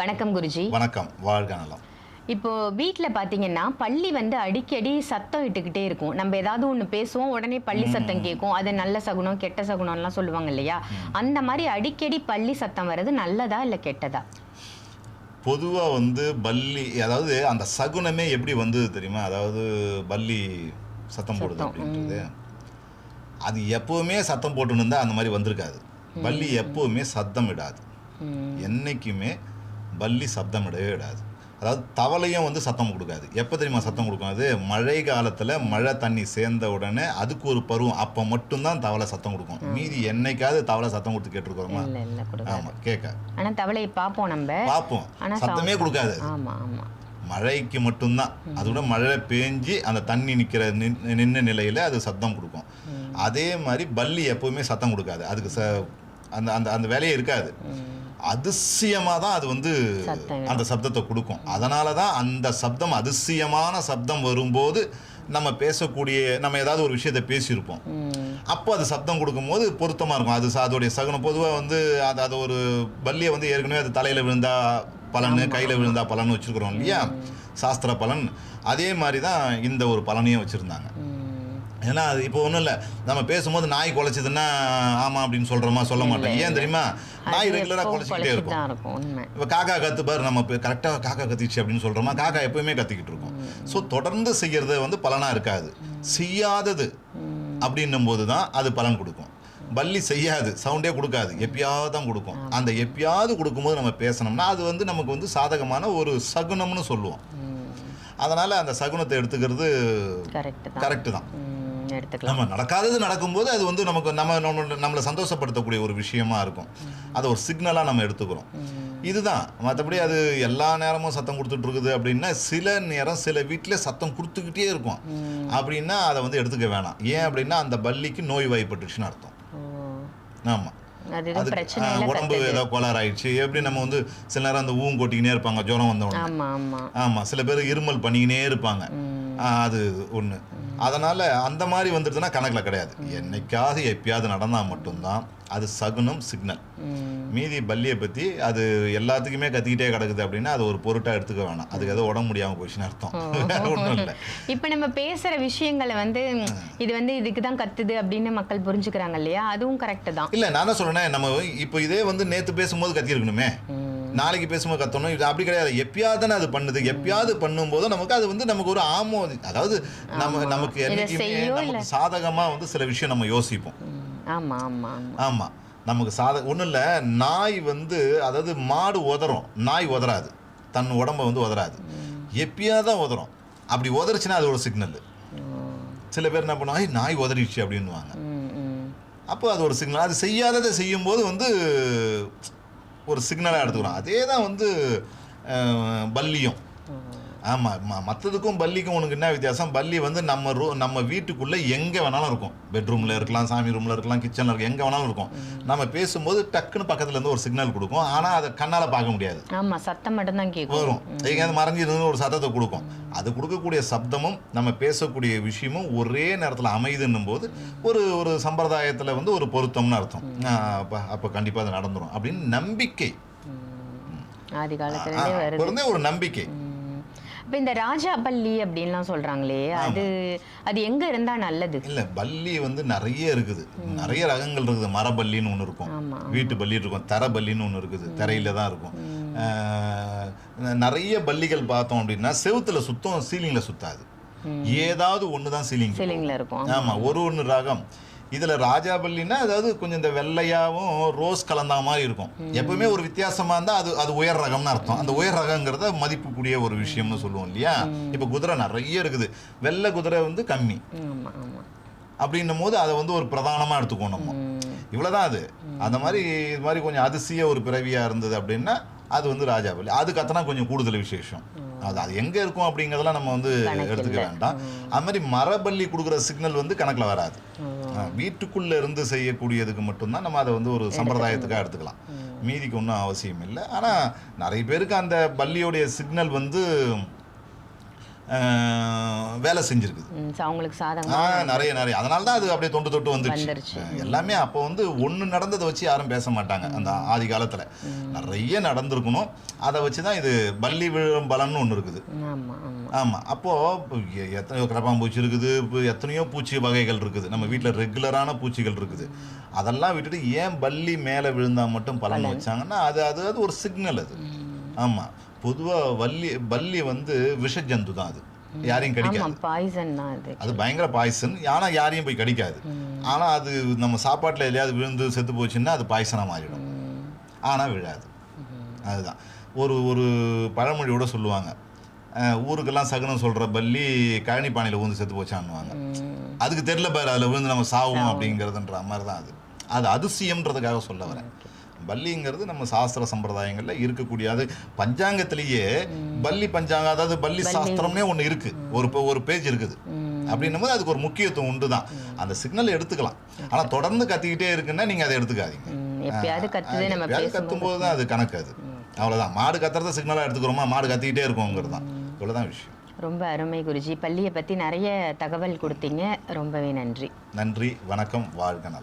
வணக்கம் குருஜி. வணக்கம். வாழ்க நலம். இப்போ வீட்ல பாத்தீங்கன்னா பள்ளி அடிக்கடி சத்தம் இட்டுக்கிட்டே இருக்கும். நம்ம ஏதாவது ஒண்ணு பேசுவோம், உடனே பள்ளி சத்தம் கேட்கும். அது நல்ல சகுனம் கெட்ட சகுனம்லாம் சொல்லுவாங்க இல்லையா? அந்த மாதிரி அடிக்கடி பள்ளி சத்தம் வர்றது நல்லதா இல்ல கெட்டதா? பொதுவா பல்லி, அதாவது அந்த சகுனமே எப்படி தெரியுமா? அதாவது பல்லி சத்தம் போடுது அப்படின்றது, அது எப்பவுமே சத்தம் போட்டுன்னு இருந்தா அந்த மாதிரி வந்திருக்காது. பல்லி எப்பவுமே சத்தம் இடாது. என்னைக்குமே பல்லி சப்தம் இடவே விடாது. அதாவது தவளையும் சத்தம் கொடுக்காது. எப்போ தெரியுமா சத்தம் கொடுக்கும்? அது மழை காலத்தில் மழை தண்ணி சேர்ந்த உடனே அதுக்கு ஒரு பருவம், அப்போ மட்டும்தான் தவளை சத்தம் கொடுக்கும். மீதி என்னைக்காவது தவளை சத்தம் கொடுத்து கேட்டிருக்கோமா? ஆமாம், கேட்க. ஆனால் தவளையை பார்ப்போம், நம்ம பார்ப்போம், சத்தமே கொடுக்காது. மழைக்கு மட்டும்தான். அதோட மழை பேஞ்சு அந்த தண்ணி நின்ன நிலையில் அது சத்தம் கொடுக்கும். அதே மாதிரி பல்லி எப்போவுமே சத்தம் கொடுக்காது. அதுக்கு அந்த அந்த அந்த வேலையே இருக்காது. அதிசயமாக தான் அது அந்த சப்தத்தை கொடுக்கும். அதனால தான் அந்த சப்தம், அதிசயமான சப்தம் வரும்போது நம்ம பேசக்கூடிய, நம்ம ஏதாவது ஒரு விஷயத்தை பேசியிருப்போம், அப்போ அது சப்தம் கொடுக்கும்போது பொருத்தமாக இருக்கும். அது அதோடைய சகுனம். பொதுவாக அது ஒரு பல்லியை ஏற்கனவே அது தலையில் விழுந்தா பலன், கையில் விழுந்தா பலன் வச்சுருக்குறோம் இல்லையா, சாஸ்திர பலன். அதே மாதிரி தான் இந்த ஒரு பலனையும் வச்சுருந்தாங்க. ஏன்னா அது இப்போ ஒன்றும் இல்லை, நம்ம பேசும்போது நாய் குலைச்சதுன்னா ஆமாம் அப்படின்னு சொல்கிறோமா? சொல்ல மாட்டோம். ஏன் தெரியுமா? நாய் ரெகுலராக குலைச்சிக்கிட்டே இருக்கும். இப்போ காக்கா கற்றுப்பார், நம்ம கரெக்டாக காக்கா கத்திச்சு அப்படின்னு சொல்கிறோமா? காக்கா எப்போயுமே கத்திக்கிட்டு இருக்கும். ஸோ தொடர்ந்து செய்கிறது பலனாக இருக்காது. செய்யாதது அப்படின்னும் போது தான் அது பலன் கொடுக்கும். பல்லி செய்யாது, சவுண்டே கொடுக்காது, எப்பயாவது தான் கொடுக்கும். அந்த எப்பயாவது கொடுக்கும்போது நம்ம பேசணும்னா அது நமக்கு சாதகமான ஒரு சகுனம்னு சொல்லுவோம். அதனால் அந்த சகுனத்தை எடுத்துக்கிறது கரெக்டு தான். நம்ம நடக்காதது நடக்கும்போது அது நமக்கு நம்மளை சந்தோஷப்படுத்தக்கூடிய ஒரு விஷயமா இருக்கும். அதை ஒரு சிக்னலாக நம்ம எடுத்துக்கிறோம். இதுதான். மற்றபடி அது எல்லா நேரமும் சத்தம் கொடுத்துட்டு இருக்குது அப்படின்னா, சில நேரம் சில வீட்டில் சத்தம் கொடுத்துக்கிட்டே இருக்கும் அப்படின்னா அதை எடுத்துக்க வேணாம். ஏன் அப்படின்னா அந்த பல்லிக்கு நோய் வாய்ப்பட்டுச்சுன்னு அர்த்தம். ஆமாம், உடம்பு ஏதாவது கோளாறு ஆயிடுச்சு. எப்படி நம்ம சில நேரம் அந்த ஊம் கொட்டிக்கினே இருப்பாங்க ஜுரம் வந்தவங்க. ஆமாம், சில பேர் இருமல் பண்ணிக்கினே இருப்பாங்க. அது ஒன்று. அதனால் அந்த மாதிரி வந்துடுதுன்னா கணக்கில் கிடையாது. என்னைக்காவது எப்பயாவது நடந்தால் மட்டும்தான் அது சகுனம், சிக்னல். மீதி பல்லியை பற்றி அது எல்லாத்துக்குமே கத்திக்கிட்டே கிடக்குது அப்படின்னா அது ஒரு பொருட்டாக எடுத்துக்க வேணாம். அதுக்கு ஏதோ உடம்பு முடியாமல் போச்சுன்னு அர்த்தம், ஒன்றும் இல்லை. இப்போ நம்ம பேசுகிற விஷயங்களை இது இதுக்கு தான் கத்துது அப்படின்னு மக்கள் புரிஞ்சுக்கிறாங்க இல்லையா? அதுவும் கரெக்டு தான். இல்லை, நான் தான் சொல்கிறேன், நம்ம இப்போ இதே நேற்று பேசும்போது கத்திருக்கணுமே, நாளைக்கு பேசும்போது கத்தணும். இது அப்படி கிடையாது. எப்பயாவது தானே அது பண்ணுது. எப்பயாவது பண்ணும்போது நமக்கு அது நமக்கு ஒரு அதாவது நமக்கு என்னைக்குமே நமக்கு சாதகமாக சில விஷயம் நம்ம யோசிப்போம். ஆமாம், நமக்கு ஒன்றும் இல்லை. நாய் அதாவது மாடு உதறும், நாய் உதறாது, தன் உடம்பை உதறாது, எப்பயாவது தான் உதறும். அப்படி உதறிச்சுன்னா அது ஒரு சிக்னல். சில பேர் என்ன பண்ணுவாங்க, நாய் உதறிச்சு அப்படின்வாங்க. அப்போ அது ஒரு சிக்னல். அது செய்யாததை செய்யும்போது ஒரு சிக்னலாக எடுத்துக்கிறோம். அதே தான் பல்லியும். ஆமாம், மற்றதுக்கும் பல்லிக்கும் உனக்கு என்ன வித்தியாசம்? பல்லி நம்ம வீட்டுக்குள்ளே எங்கே வேணாலும் இருக்கும். பெட்ரூமில் இருக்கலாம், சாமி ரூமில் இருக்கலாம், கிச்சனில் இருக்கும், எங்கே வேணாலும் இருக்கும். நம்ம பேசும்போது டக்குன்னு பக்கத்துலேருந்து ஒரு சிக்னல் கொடுக்கும். ஆனால் அதை கண்ணால் பார்க்க முடியாது. ஆமாம், சத்தம் மட்டும்தான் கேட்கும். வரும், எங்கேயாவது மறைஞ்சிருந்து ஒரு சத்தத்தை கொடுக்கும். அது கொடுக்கக்கூடிய சப்தமும் நம்ம பேசக்கூடிய விஷயமும் ஒரே நேரத்தில் அமைதுன்னும் போது ஒரு சம்பிரதாயத்தில் ஒரு பொருத்தம்னு அர்த்தம். அப்போ கண்டிப்பாக அது நடந்துடும் அப்படின்னு நம்பிக்கை. ஆதி காலத்துல ஒரு நம்பிக்கை. இப்போ இந்த ராஜா பல்லி அப்படின்லாம் சொல்றாங்களே, அது எங்க இருந்தா நல்லது? இல்ல, பல்லி நிறைய இருக்குது, நிறைய ரகங்கள் இருக்குது. மரபல்லின்னு ஒன்று இருக்கும், வீட்டு பல்லி இருக்கும், தர பல்லின்னு ஒன்று இருக்குது, தரையில தான் இருக்கும். நிறைய பல்லிகள் பார்த்தோம் அப்படின்னா செவுத்துல சுத்தம், சீலிங்ல சுத்தாது. ஏதாவது ஒன்று தான் சீலிங்ல இருக்கும். ஆமா, ஒரு ரகம். இதில் ராஜா பல்லின்னா அதாவது கொஞ்சம் இந்த வெள்ளையாகவும் ரோஸ் கலந்தா மாதிரி இருக்கும். எப்பவுமே ஒரு வித்தியாசமாக இருந்தால் அது உயர் ரகம்னு அர்த்தம். அந்த உயர் ரகங்கிறத மதிப்புக்கூடிய ஒரு விஷயம்னு சொல்லுவோம் இல்லையா? இப்போ குதிரை நிறைய இருக்குது, வெள்ளை குதிரை கம்மி அப்படின்னும் போது அதை ஒரு பிரதானமாக எடுத்துக்கணும் நம்ம. இவ்வளோதான் அது. அந்த மாதிரி இது மாதிரி கொஞ்சம் அதிசய ஒரு பிறவியாக இருந்தது அப்படின்னா அது ராஜா பல்லி. அது கத்தனா கொஞ்சம் கூடுதல் விசேஷம். அது எங்கே இருக்கும் அப்படிங்கிறதெல்லாம் நம்ம எடுத்துக்க வேண்டாம். அது மாதிரி மரபல்லி கொடுக்குற சிக்னல் கணக்கில் வராது. வீட்டுக்குள்ளே இருந்து செய்யக்கூடியதுக்கு மட்டும்தான் நம்ம அதை ஒரு சம்பிரதாயத்துக்காக எடுத்துக்கலாம். மீதிக்கு ஒன்றும் அவசியம் இல்லை. ஆனால் நிறைய பேருக்கு அந்த பல்லியோடைய சிக்னல் வேலை செஞ்சுருக்குது. அவங்களுக்கு நிறைய அதனால தான் அது அப்படியே தொட்டு வந்துருச்சு. எல்லாமே அப்போ வந்து ஒன்று நடந்ததை வச்சு யாரும் பேச மாட்டாங்க. அந்த ஆதி காலத்தில் நிறைய நடந்திருக்கணும். அதை வச்சு தான் இது பல்லி விழும் பலன்னு ஒன்று இருக்குது. ஆமாம். அப்போது எத்தனையோ கிரப்பாம்பூச்சி இருக்குது, இப்போ எத்தனையோ பூச்சி வகைகள் இருக்குது, நம்ம வீட்டில் ரெகுலரான பூச்சிகள் இருக்குது. அதெல்லாம் விட்டுட்டு ஏன் பல்லி மேலே விழுந்தால் மட்டும் பலன் வச்சாங்கன்னா அது ஒரு சிக்னல் அது. ஆமாம். பொதுவாக பல்லி வந்து விஷ ஜந்து தான். அது யாரையும் கடிக்காது. அது பயங்கர பாய்சன். ஆனால் யாரையும் போய் கடிக்காது. ஆனால் அது நம்ம சாப்பாட்டில் எதையாவது விழுந்து செத்து போச்சுன்னா அது பாய்சனாக மாறிடும். ஆனால் விழாது. அதுதான் ஒரு பழமொழியோட சொல்லுவாங்க, ஊருக்கெல்லாம் சகுனம் சொல்கிற பல்லி கழனி பானையில் ஊந்து செத்து போச்சான்னுவாங்க. அதுக்கு தெரியல பாரு அதில் விழுந்து நம்ம சாவோம் அப்படிங்கிறதுன்ற மாதிரி தான் அது அதிசயம்ன்றதுக்காக சொல்ல வரேன். பல்லிங்கிறது நம்ம சாஸ்திர சம்பிரதாயங்களில் இருக்கக்கூடிய, அது பஞ்சாங்கத்திலேயே பல்லி பஞ்சாங்கம், அதாவது பல்லி சாஸ்திரம்னே ஒன்று இருக்குது, ஒரு பேஜ் இருக்குது. அப்படின்னும் போது அதுக்கு ஒரு முக்கியத்துவம் உண்டு தான். அந்த சிக்னல் எடுத்துக்கலாம். ஆனால் தொடர்ந்து கத்திக்கிட்டே இருக்குன்னா நீங்கள் அதை எடுத்துக்காதீங்க. எப்பயாவது கத்தும்போது தான் அது கணக்கு. அது அவ்வளோதான். மாடு கத்துறத சிக்னலாக எடுத்துக்கிறோமா, மாடு கத்திக்கிட்டே இருக்கோங்கிறது தான். இவ்வளோதான் விஷயம். ரொம்ப அருமை குருஜி. பள்ளியை பற்றி நிறைய தகவல் கொடுத்தீங்க. ரொம்பவே நன்றி. நன்றி. வணக்கம். வாழ்க நலம்.